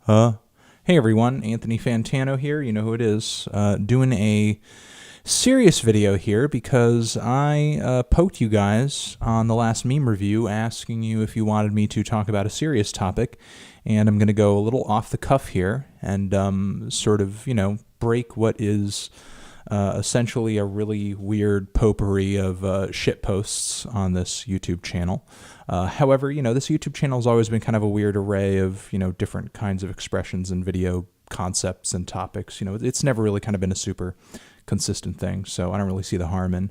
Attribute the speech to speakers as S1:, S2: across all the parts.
S1: Hey everyone, Anthony Fantano here, you know who it is, doing a serious video here because I poked you guys on the last meme review asking you if you wanted me to talk about a serious topic, and I'm going to go a little off the cuff here and sort of, break what is essentially a really weird potpourri of shit posts on this YouTube channel. However, this YouTube channel has always been kind of a weird array of, different kinds of expressions and video concepts and topics. It's never really kind of been a super consistent thing, so I don't really see the harm in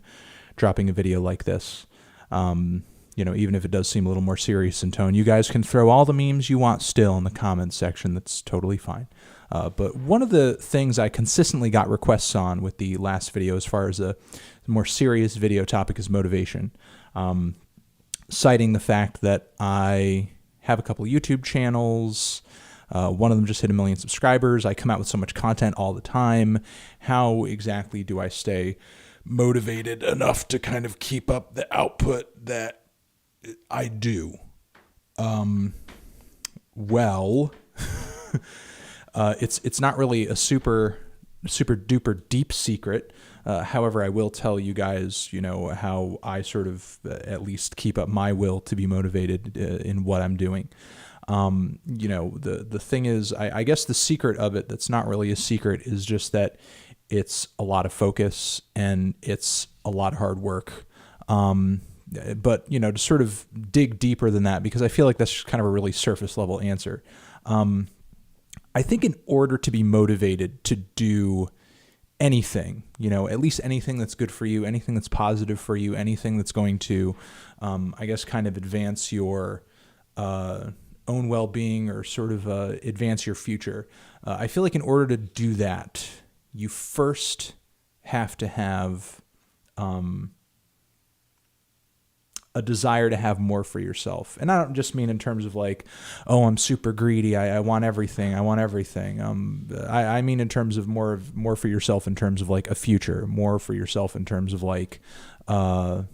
S1: dropping a video like this. Even if it does seem a little more serious in tone, you guys can throw all the memes you want still in the comments section. That's totally fine. But one of the things I consistently got requests on with the last video as far as a more serious video topic is motivation. Citing the fact that I have a couple of YouTube channels. One of them just hit 1 million subscribers. I come out with so much content all the time. How exactly do I stay motivated enough to kind of keep up the output that I do? It's not really a super duper deep secret. However, I will tell you guys, how I sort of at least keep up my will to be motivated in what I'm doing. The thing is, I guess the secret of it that's not really a secret is just that it's a lot of focus and it's a lot of hard work. But, to sort of dig deeper than that, because I feel like that's just kind of a really surface level answer. I think in order to be motivated to do anything, at least anything that's good for you, anything that's positive for you, anything that's going to, kind of advance your own well-being or sort of advance your future. I feel like in order to do that, you first have to have a desire to have more for yourself. And I don't just mean in terms of like, oh, I'm super greedy. I want everything. I want everything. I mean in terms of more for yourself in terms of like a future, more for yourself in terms of like, I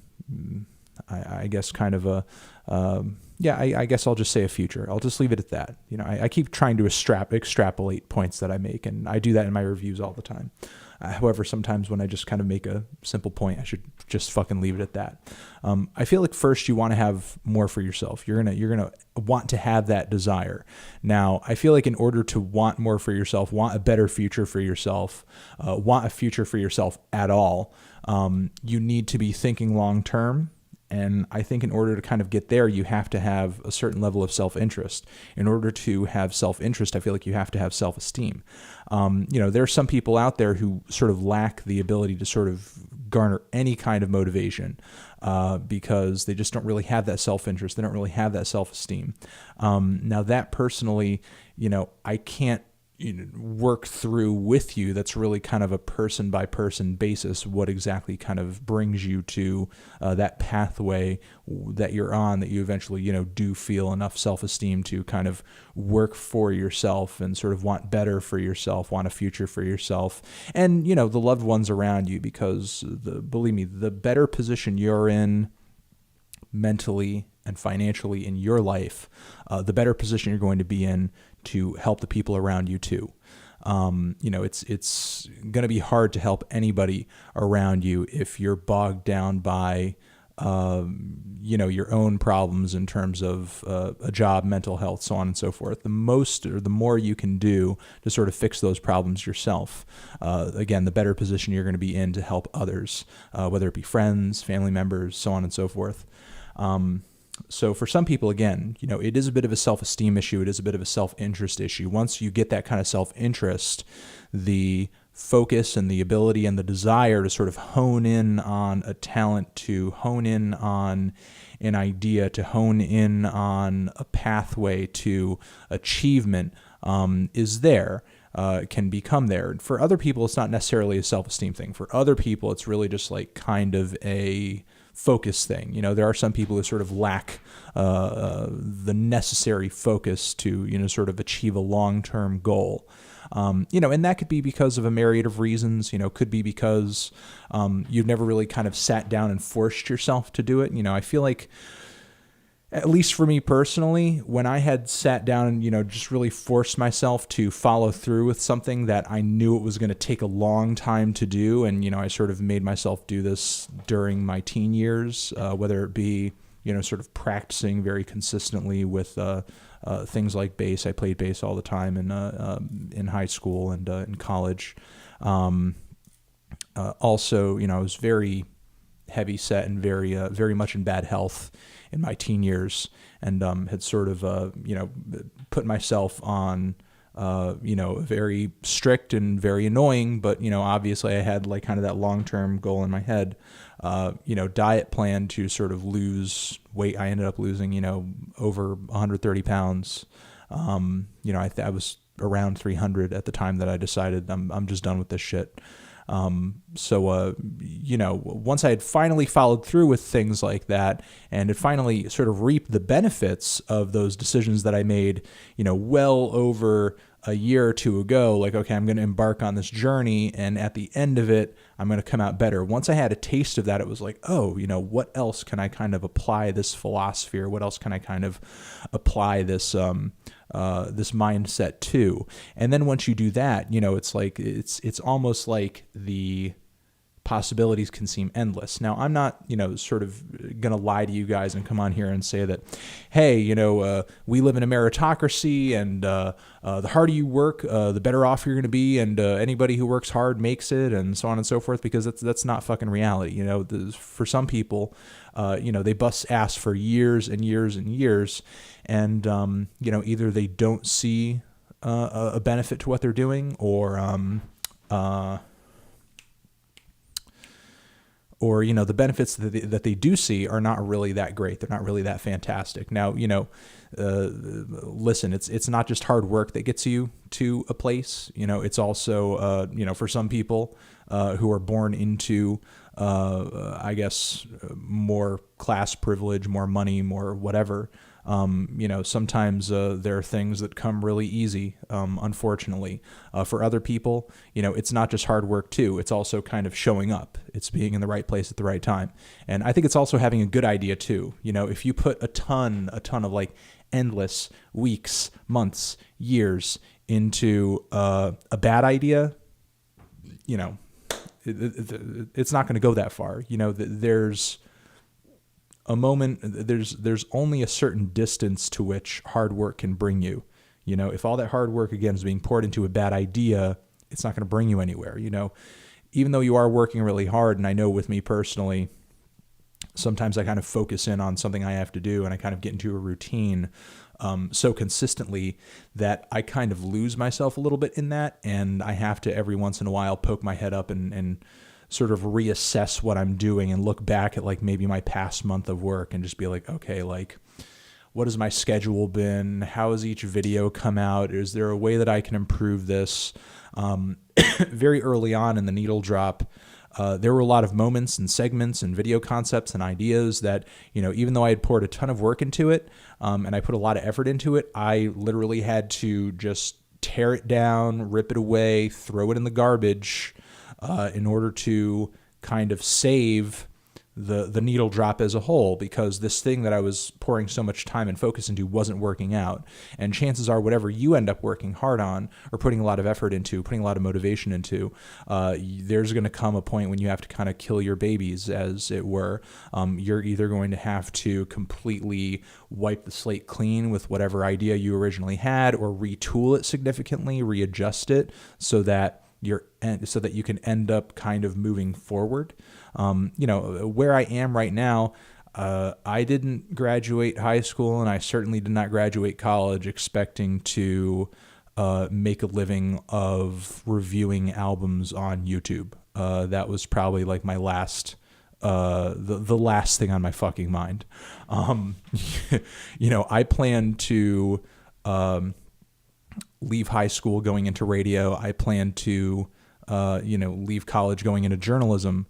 S1: guess kind of a, I guess I'll just say a future. I'll just leave it at that. I keep trying to extrapolate points that I make, and I do that in my reviews all the time. However, sometimes when I just kind of make a simple point, I should just fucking leave it at that. I feel like first you want to have more for yourself. You're gonna want to have that desire. Now, I feel like in order to want more for yourself, want a better future for yourself, want a future for yourself at all, you need to be thinking long term. And I think in order to kind of get there, you have to have a certain level of self-interest. In order to have self-interest, I feel like you have to have self-esteem. There are some people out there who sort of lack the ability to sort of garner any kind of motivation because they just don't really have that self-interest. They don't really have that self-esteem. Now that personally, I can't work through with you. That's really kind of a person by person basis, what exactly kind of brings you to that pathway that you're on, that you eventually, do feel enough self-esteem to kind of work for yourself and sort of want better for yourself, want a future for yourself and, the loved ones around you, because believe me, the better position you're in mentally and financially in your life, the better position you're going to be in to help the people around you too. It's going to be hard to help anybody around you if you're bogged down by, your own problems in terms of a job, mental health, so on and so forth. The more you can do to sort of fix those problems yourself, again, the better position you're going to be in to help others, whether it be friends, family members, so on and so forth. So for some people, again, it is a bit of a self-esteem issue. It is a bit of a self-interest issue. Once you get that kind of self-interest, the focus and the ability and the desire to sort of hone in on a talent, to hone in on an idea, to hone in on a pathway to achievement is there. Can become there. For other people, it's not necessarily a self-esteem thing. For other people, it's really just like kind of a focus thing. There are some people who sort of lack the necessary focus to, sort of achieve a long-term goal. And that could be because of a myriad of reasons, could be because you've never really kind of sat down and forced yourself to do it. I feel like At least for me personally, when I had sat down and, just really forced myself to follow through with something that I knew it was going to take a long time to do, and, I sort of made myself do this during my teen years, whether it be, sort of practicing very consistently with things like bass. I played bass all the time in high school and in college. Also, I was very heavy set and very much in bad health in my teen years, and had sort of put myself on very strict and very annoying, but obviously I had like kind of that long-term goal in my head, diet plan to sort of lose weight. I ended up losing over 130 pounds. I was around 300 at the time that I decided I'm just done with this shit. Once I had finally followed through with things like that and had finally sort of reaped the benefits of those decisions that I made, well over a year or two ago, like, okay, I'm going to embark on this journey, and at the end of it, I'm going to come out better. Once I had a taste of that, it was like, oh, what else can I kind of apply this philosophy, or what else can I kind of apply this, this mindset to? And then once you do that, it's like, it's almost like the possibilities can seem endless. Now, I'm not, sort of going to lie to you guys and come on here and say that, hey, we live in a meritocracy, and the harder you work, the better off you're going to be, and anybody who works hard makes it, and so on and so forth, because that's not fucking reality. For some people, they bust ass for years and years and years, and, either they don't see a benefit to what they're doing, or the benefits that they do see are not really that great. They're not really that fantastic. Now, listen, it's not just hard work that gets you to a place. It's also, for some people who are born into, I guess, more class privilege, more money, more whatever. Sometimes there are things that come really easy, unfortunately. For other people, it's not just hard work too. It's also kind of showing up. It's being in the right place at the right time. And I think it's also having a good idea too. If you put a ton of like endless weeks, months, years into a bad idea, it's not going to go that far. There's a moment, there's only a certain distance to which hard work can bring you. If all that hard work, again, is being poured into a bad idea, it's not going to bring you anywhere. Even though you are working really hard, and I know with me personally, sometimes I kind of focus in on something I have to do, and I kind of get into a routine so consistently that I kind of lose myself a little bit in that, and I have to every once in a while poke my head up and sort of reassess what I'm doing and look back at like maybe my past month of work and just be like, okay, like, what has my schedule been? How has each video come out? Is there a way that I can improve this? Very early on in the needle drop, there were a lot of moments and segments and video concepts and ideas that, even though I had poured a ton of work into it, and I put a lot of effort into it, I literally had to just tear it down, rip it away, throw it in the garbage, in order to kind of save the needle drop as a whole, because this thing that I was pouring so much time and focus into wasn't working out. And chances are whatever you end up working hard on or putting a lot of effort into, putting a lot of motivation into, there's going to come a point when you have to kind of kill your babies, as it were. You're either going to have to completely wipe the slate clean with whatever idea you originally had, or retool it significantly, readjust it so that you can end up kind of moving forward. Where I am right now, I didn't graduate high school, and I certainly did not graduate college expecting to make a living of reviewing albums on YouTube. That was probably like my last, the last thing on my fucking mind. I plan to leave high school going into radio. I plan to, leave college going into journalism,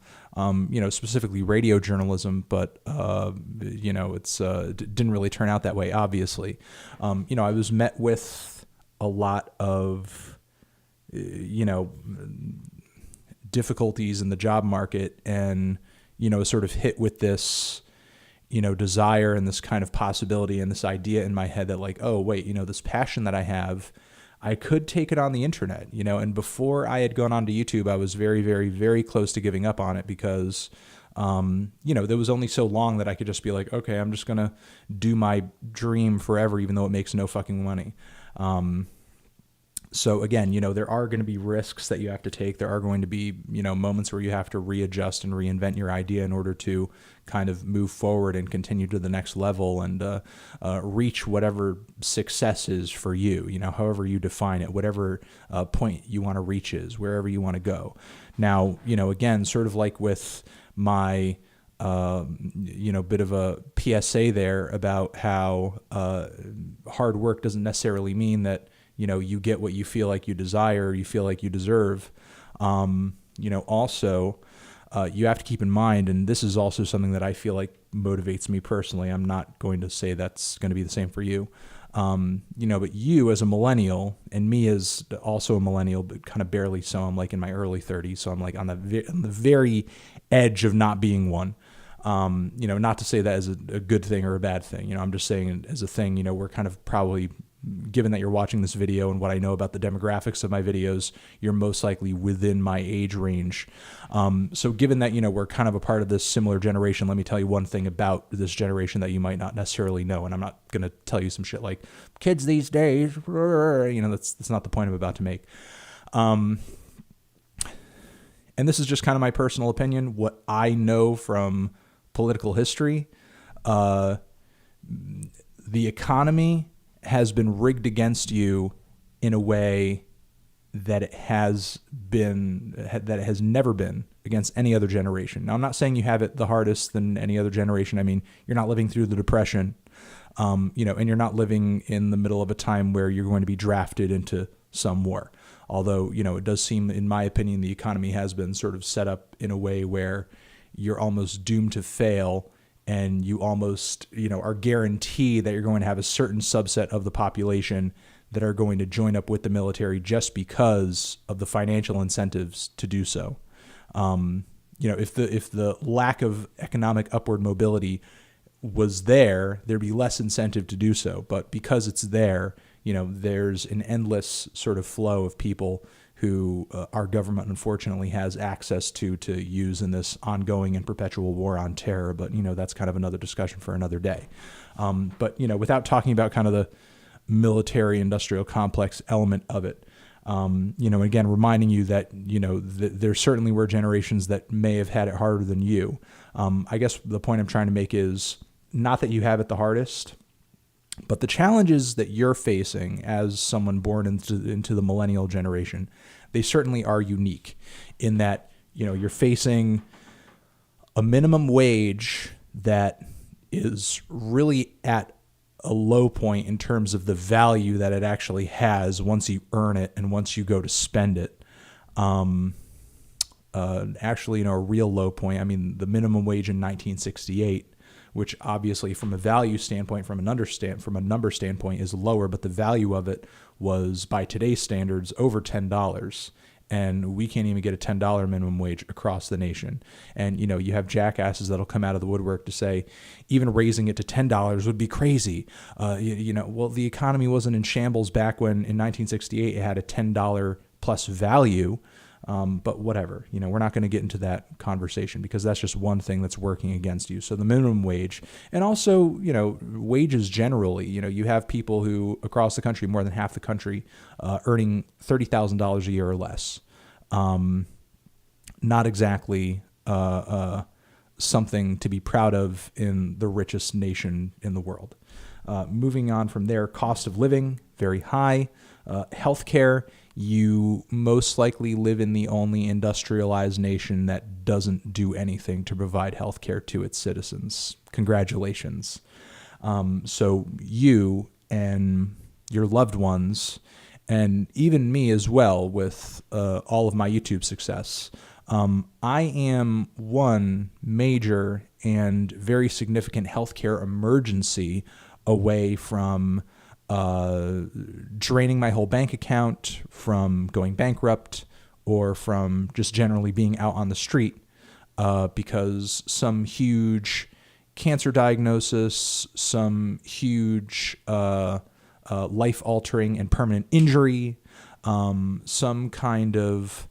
S1: specifically radio journalism, but, it didn't really turn out that way, obviously. I was met with a lot of, difficulties in the job market, and, sort of hit with this, desire and this kind of possibility and this idea in my head that like, oh, wait, this passion that I have, I could take it on the internet, and before I had gone onto YouTube, I was very, very, very close to giving up on it because, there was only so long that I could just be like, okay, I'm just going to do my dream forever, even though it makes no fucking money. So again, there are going to be risks that you have to take. There are going to be, moments where you have to readjust and reinvent your idea in order to kind of move forward and continue to the next level and reach whatever success is for you, however you define it, whatever point you want to reach is, wherever you want to go. Now, again, sort of like with my bit of a PSA there about how hard work doesn't necessarily mean that you get what you feel like you desire, you feel like you deserve. Also, you have to keep in mind, and this is also something that I feel like motivates me personally. I'm not going to say that's going to be the same for you. But you as a millennial and me as also a millennial, but kind of barely so. I'm like in my early 30s, so I'm like on the very edge of not being one. Not to say that as a good thing or a bad thing. I'm just saying as a thing. We're kind of probably, given that you're watching this video and what I know about the demographics of my videos, you're most likely within my age range. So given that, we're kind of a part of this similar generation, let me tell you one thing about this generation that you might not necessarily know. And I'm not going to tell you some shit like kids these days, that's not the point I'm about to make. And this is just kind of my personal opinion, what I know from political history. The economy has been rigged against you in a way that it has never been against any other generation. Now, I'm not saying you have it the hardest than any other generation. I mean, you're not living through the Depression, and you're not living in the middle of a time where you're going to be drafted into some war. Although, it does seem, in my opinion, the economy has been sort of set up in a way where you're almost doomed to fail. And you almost, are guaranteed that you're going to have a certain subset of the population that are going to join up with the military just because of the financial incentives to do so. If the lack of economic upward mobility was there, there'd be less incentive to do so. But because it's there, there's an endless sort of flow of people who our government unfortunately has access to use in this ongoing and perpetual war on terror. But, that's kind of another discussion for another day. But, without talking about kind of the military industrial complex element of it, again, reminding you that, there certainly were generations that may have had it harder than you. I guess the point I'm trying to make is not that you have it the hardest, but the challenges that you're facing as someone born into the millennial generation, they certainly are unique in that, you're facing a minimum wage that is really at a low point in terms of the value that it actually has once you earn it and once you go to spend it. Actually, a real low point. I mean, the minimum wage in 1968, which obviously from a value standpoint, from a number standpoint is lower, but the value of it was by today's standards over $10. And we can't even get a $10 minimum wage across the nation. And, you have jackasses that'll come out of the woodwork to say, even raising it to $10 would be crazy. Well, the economy wasn't in shambles back when in 1968 it had a $10 plus value. But whatever, we're not going to get into that conversation because that's just one thing that's working against you. So the minimum wage and also, wages generally, you have people who across the country, more than half the country, earning $30,000 a year or less. Not exactly, something to be proud of in the richest nation in the world. Moving on from there, cost of living, very high. Healthcare, you most likely live in the only industrialized nation that doesn't do anything to provide healthcare to its citizens. Congratulations. So you and your loved ones, and even me as well with all of my YouTube success, I am one major and very significant healthcare emergency away from draining my whole bank account, from going bankrupt, or from just generally being out on the street because some huge cancer diagnosis, some huge life-altering and permanent injury, some kind of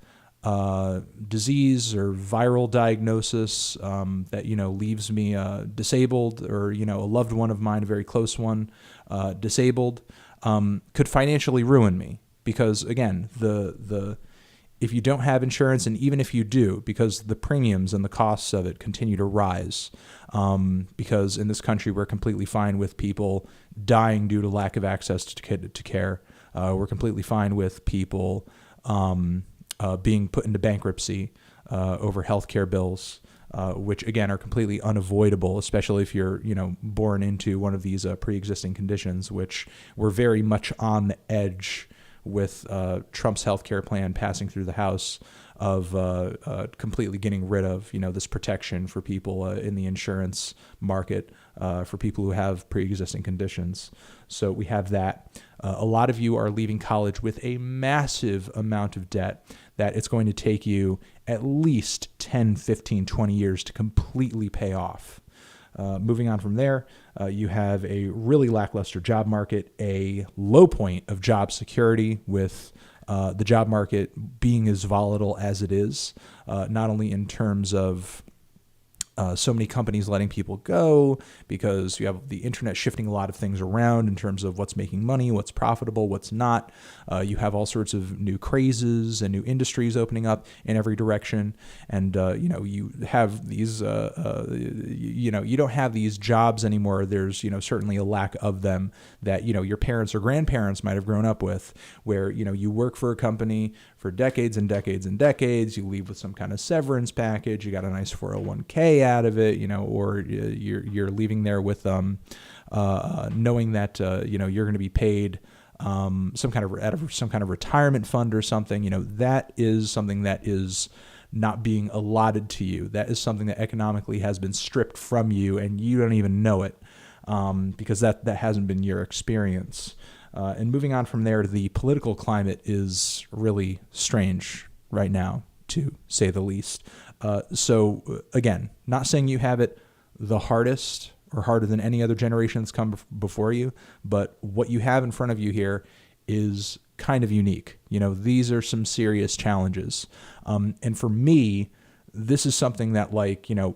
S1: disease or viral diagnosis that, leaves me disabled, or, a loved one of mine, a very close one, disabled, could financially ruin me. Because, again, if you don't have insurance, and even if you do, because the premiums and the costs of it continue to rise, because in this country we're completely fine with people dying due to lack of access to care. We're completely fine with people being put into bankruptcy over healthcare bills, which again are completely unavoidable, especially if you're born into one of these pre-existing conditions, which we're very much on the edge with Trump's healthcare plan passing through the House of completely getting rid of this protection for people in the insurance market for people who have pre-existing conditions. So we have that. A lot of you are leaving college with a massive amount of debt that it's going to take you at least 10, 15, 20 years to completely pay off. Moving on from there, you have a really lackluster job market, a low point of job security with the job market being as volatile as it is, not only in terms of so many companies letting people go, because you have the internet shifting a lot of things around in terms of what's making money, what's profitable, what's not. You have all sorts of new crazes and new industries opening up in every direction. And, you have these, you don't have these jobs anymore. There's, certainly a lack of them that, your parents or grandparents might have grown up with, where, you work for a company for decades and decades and decades. You leave with some kind of severance package. You got a nice 401k out of it, or you're leaving there with knowing that you're going to be paid some kind of retirement fund or something. That is something that is not being allotted to you. That is something that economically has been stripped from you, and you don't even know it, because that hasn't been your experience. And moving on from there, the political climate is really strange right now, to say the least. So again, not saying you have it the hardest or harder than any other generation that's come before you, but what you have in front of you here is kind of unique. These are some serious challenges. And for me, this is something that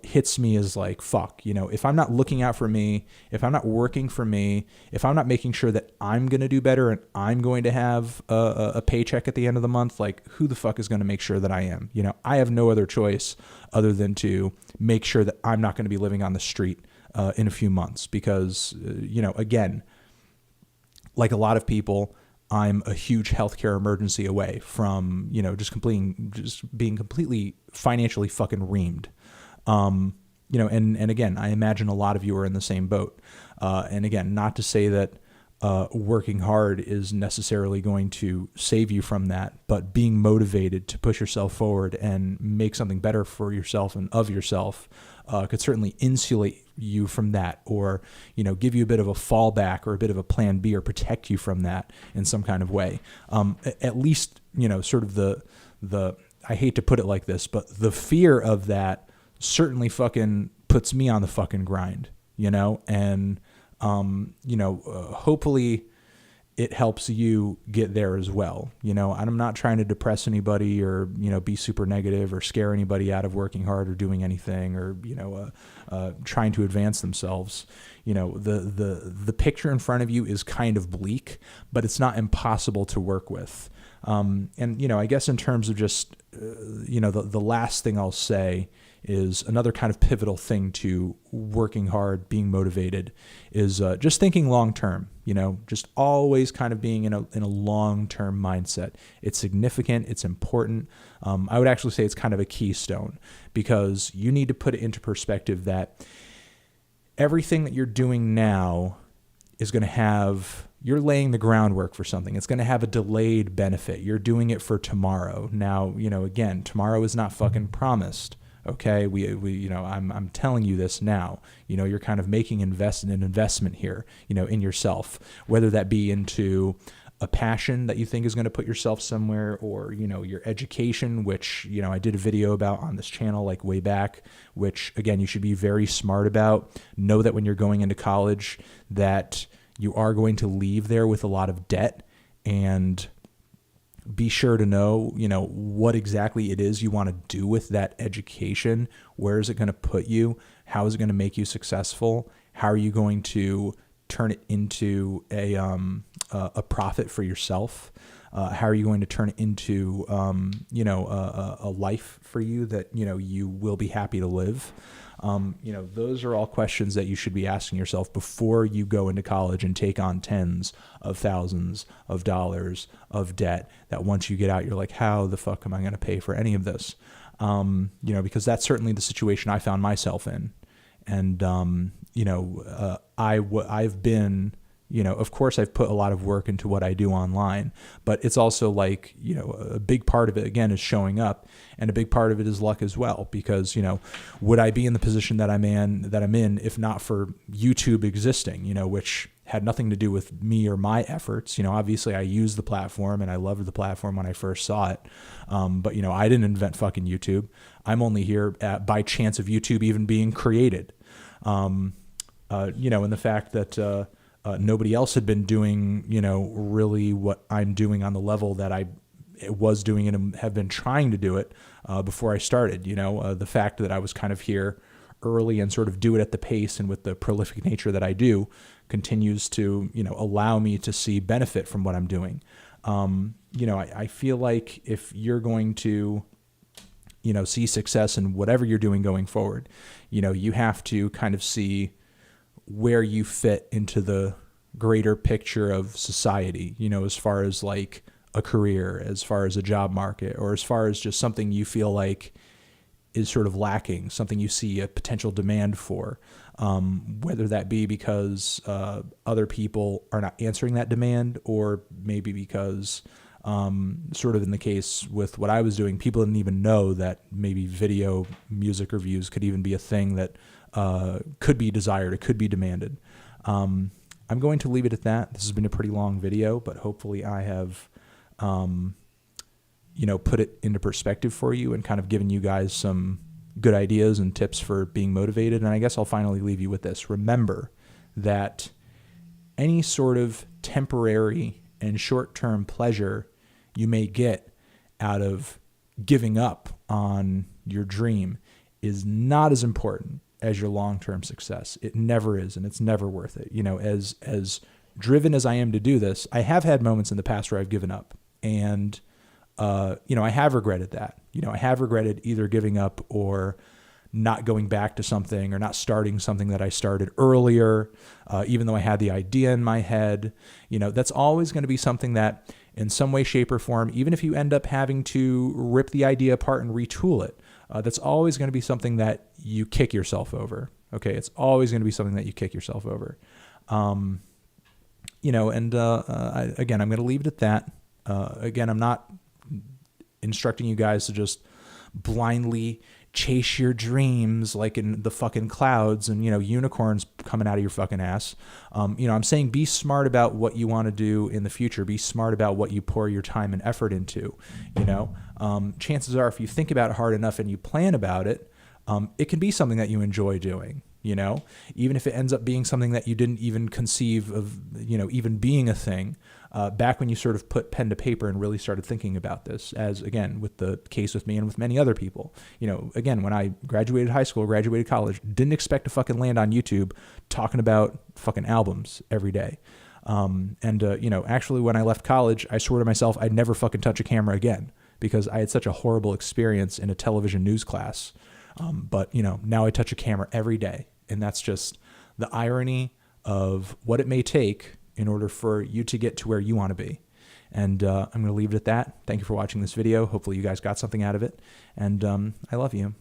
S1: hits me as fuck, if I'm not looking out for me, if I'm not working for me, if I'm not making sure that I'm going to do better and I'm going to have a paycheck at the end of the month, who the fuck is going to make sure that I am? I have no other choice other than to make sure that I'm not going to be living on the street in a few months, because, again, like a lot of people, I'm a huge healthcare emergency away from, just being completely financially fucking reamed. And again, I imagine a lot of you are in the same boat. And again, not to say that working hard is necessarily going to save you from that, but being motivated to push yourself forward and make something better for yourself and of yourself could certainly insulate you from that, or give you a bit of a fallback or a bit of a plan B, or protect you from that in some kind of way. At least sort of the I hate to put it like this, but the fear of that certainly fucking puts me on the fucking grind, and hopefully it helps you get there as well. I'm not trying to depress anybody or, be super negative or scare anybody out of working hard or doing anything, or, trying to advance themselves. The picture in front of you is kind of bleak, but it's not impossible to work with. And, I guess in terms of just, the last thing I'll say is another kind of pivotal thing to working hard, being motivated, is just thinking long term, just always kind of being in a long-term mindset. It's significant. It's important. I would actually say it's kind of a keystone, because you need to put it into perspective that everything that you're doing now is going to have, you're laying the groundwork for something. It's going to have a delayed benefit. You're doing it for tomorrow. Now, again, tomorrow is not fucking promised. Okay, I'm telling you this now. You're kind of making an investment here, in yourself, whether that be into a passion that you think is going to put yourself somewhere, or, you know, your education, which, you know, I did a video about on this channel like way back, which again, you should be very smart about. Know that when you're going into college that you are going to leave there with a lot of debt, and be sure to know, you know, what exactly it is you want to do with that education. Where is it going to put you? How is it going to make you successful? How are you going to turn it into a profit for yourself? How are you going to turn it into, you know, a life for you that, you know, you will be happy to live? You know, those are all questions that you should be asking yourself before you go into college and take on tens of thousands of dollars of debt that once you get out, you're like, how the fuck am I going to pay for any of this? You know, because that's certainly the situation I found myself in. And, you know, I've been, you know, of course I've put a lot of work into what I do online, but it's also like, you know, a big part of it again is showing up, and a big part of it is luck as well, because, you know, would I be in the position that I'm in if not for YouTube existing, you know, which had nothing to do with me or my efforts. You know, obviously I used the platform and I loved the platform when I first saw it. But, you know, I didn't invent fucking YouTube. I'm only here by chance of YouTube even being created. You know, and the fact that, nobody else had been doing, you know, really what I'm doing on the level that I was doing it and have been trying to do it before I started. You know, the fact that I was kind of here early and sort of do it at the pace and with the prolific nature that I do continues to, you know, allow me to see benefit from what I'm doing. You know, I feel like if you're going to, you know, see success in whatever you're doing going forward, you know, you have to kind of see where you fit into the greater picture of society, you know, as far as like a career, as far as a job market, or as far as just something you feel like is sort of lacking, something you see a potential demand for, whether that be because other people are not answering that demand, or maybe because sort of in the case with what I was doing, people didn't even know that maybe video music reviews could even be a thing that could be desired, it could be demanded. I'm going to leave it at that. This has been a pretty long video, but hopefully I have, you know, put it into perspective for you and kind of given you guys some good ideas and tips for being motivated. And I guess I'll finally leave you with this. Remember that any sort of temporary and short-term pleasure you may get out of giving up on your dream is not as important as your long-term success. It never is, and it's never worth it. You know, as driven as I am to do this, I have had moments in the past where I've given up, and you know, I have regretted that. You know, I have regretted either giving up or not going back to something, or not starting something that I started earlier, even though I had the idea in my head. You know, that's always going to be something that in some way, shape, or form, even if you end up having to rip the idea apart and retool it, that's always going to be something that you kick yourself over. Okay, it's always going to be something that you kick yourself over. You know, and again, I'm going to leave it at that. Again, I'm not instructing you guys to just blindly chase your dreams like in the fucking clouds and, you know, unicorns coming out of your fucking ass. You know, I'm saying be smart about what you want to do in the future. Be smart about what you pour your time and effort into. You know, chances are if you think about it hard enough and you plan about it, it can be something that you enjoy doing. You know, even if it ends up being something that you didn't even conceive of, you know, even being a thing, back when you sort of put pen to paper and really started thinking about this, as again, with the case with me and with many other people. You know, again, when I graduated high school, graduated college, didn't expect to fucking land on YouTube talking about fucking albums every day. You know, actually when I left college, I swore to myself I'd never fucking touch a camera again because I had such a horrible experience in a television news class. But, you know, now I touch a camera every day. And that's just the irony of what it may take in order for you to get to where you want to be. And I'm going to leave it at that. Thank you for watching this video. Hopefully you guys got something out of it. And I love you.